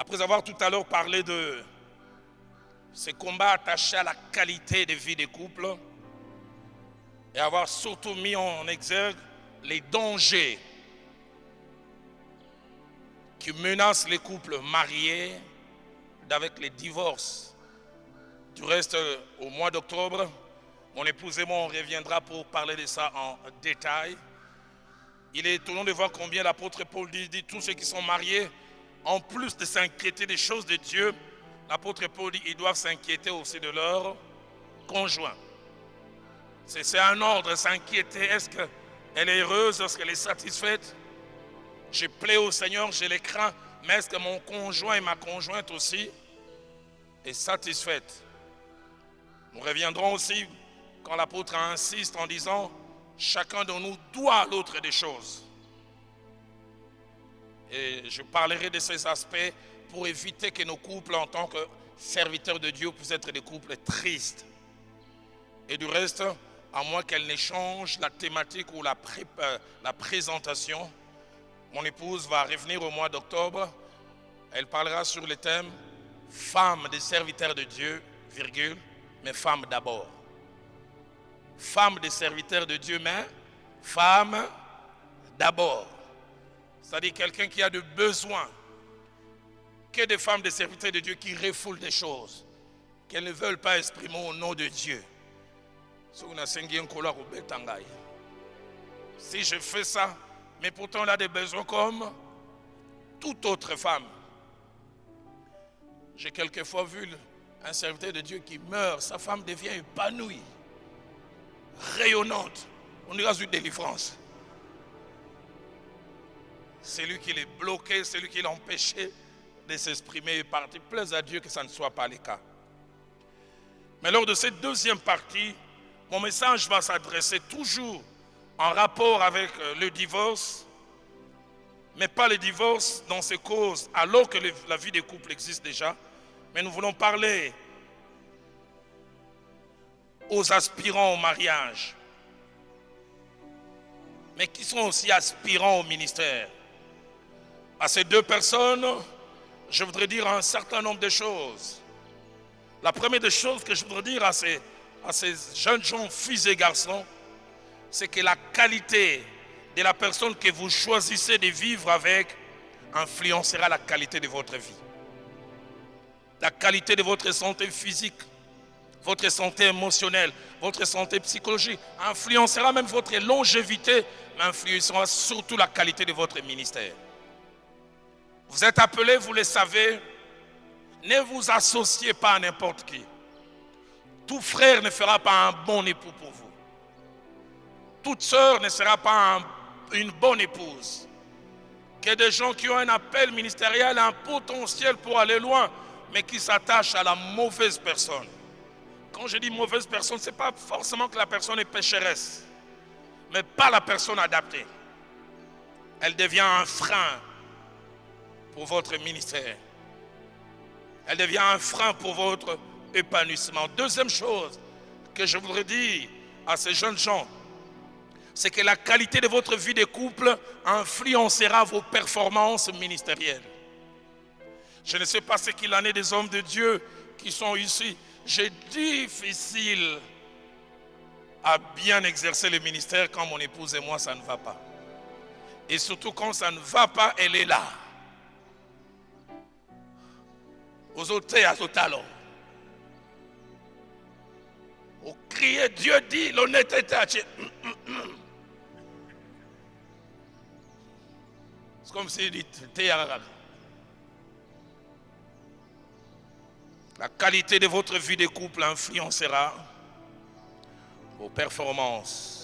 Après avoir tout à l'heure parlé de ces combats attachés à la qualité de vie des couples et avoir surtout mis en exergue les dangers qui menacent les couples mariés avec les divorces. Du reste, au mois d'octobre, mon épouse et moi, on reviendra pour parler de ça en détail. Il est étonnant de voir combien l'apôtre Paul dit tous ceux qui sont mariés, en plus de s'inquiéter des choses de Dieu, l'apôtre Paul dit qu'ils doivent s'inquiéter aussi de leur conjoint. C'est un ordre, s'inquiéter. Est-ce qu'elle est heureuse? Est-ce qu'elle est satisfaite? Je plais au Seigneur, je les crains, mais est-ce que mon conjoint et ma conjointe aussi est satisfaite? Nous reviendrons aussi quand l'apôtre insiste en disant chacun de nous doit à l'autre des choses. Et je parlerai de ces aspects pour éviter que nos couples en tant que serviteurs de Dieu puissent être des couples tristes. Et du reste, à moins qu'elle n'échange la thématique ou la présentation, mon épouse va revenir au mois d'octobre. Elle parlera sur le thème « Femme des serviteurs de Dieu, virgule, mais femme d'abord ». Femme des serviteurs de Dieu, mais femme d'abord. C'est-à-dire quelqu'un qui a de besoin. Que des femmes des serviteurs de Dieu qui refoulent des choses qu'elles ne veulent pas exprimer au nom de Dieu. Si je fais ça, mais pourtant elle a des besoins comme toute autre femme. J'ai quelquefois vu un serviteur de Dieu qui meurt, sa femme devient épanouie, rayonnante. On dirait une délivrance. C'est lui qui l'est bloqué, c'est lui qui l'a empêché de s'exprimer et partir. Plaise à Dieu que ça ne soit pas le cas. Mais lors de cette deuxième partie, mon message va s'adresser toujours en rapport avec le divorce, mais pas le divorce dans ses causes, alors que la vie des couples existe déjà. Mais nous voulons parler aux aspirants au mariage, mais qui sont aussi aspirants au ministère. À ces deux personnes, je voudrais dire un certain nombre de choses. La première des choses que je voudrais dire à ces jeunes gens, filles et garçons, c'est que la qualité de la personne que vous choisissez de vivre avec influencera la qualité de votre vie. La qualité de votre santé physique, votre santé émotionnelle, votre santé psychologique, influencera même votre longévité, mais influencera surtout la qualité de votre ministère. Vous êtes appelés, vous le savez, ne vous associez pas à n'importe qui. Tout frère ne fera pas un bon époux pour vous. Toute sœur ne sera pas une bonne épouse. Que des gens qui ont un appel ministériel, un potentiel pour aller loin, mais qui s'attachent à la mauvaise personne. Quand je dis mauvaise personne, ce n'est pas forcément que la personne est pécheresse, mais pas la personne adaptée. Elle devient un frein pour votre ministère. Elle devient un frein pour votre épanouissement. Deuxième chose que je voudrais dire à ces jeunes gens, c'est que la qualité de votre vie de couple influencera vos performances ministérielles. Je ne sais pas ce qu'il en est des hommes de Dieu qui sont ici. C'est difficile à bien exercer le ministère quand mon épouse et moi, ça ne va pas. Et surtout quand ça ne va pas, elle est là. Aux autres, à son talon. Au crier, Dieu dit, l'honnêteté. C'est comme s'il dit, la qualité de votre vie de couple influencera vos performances.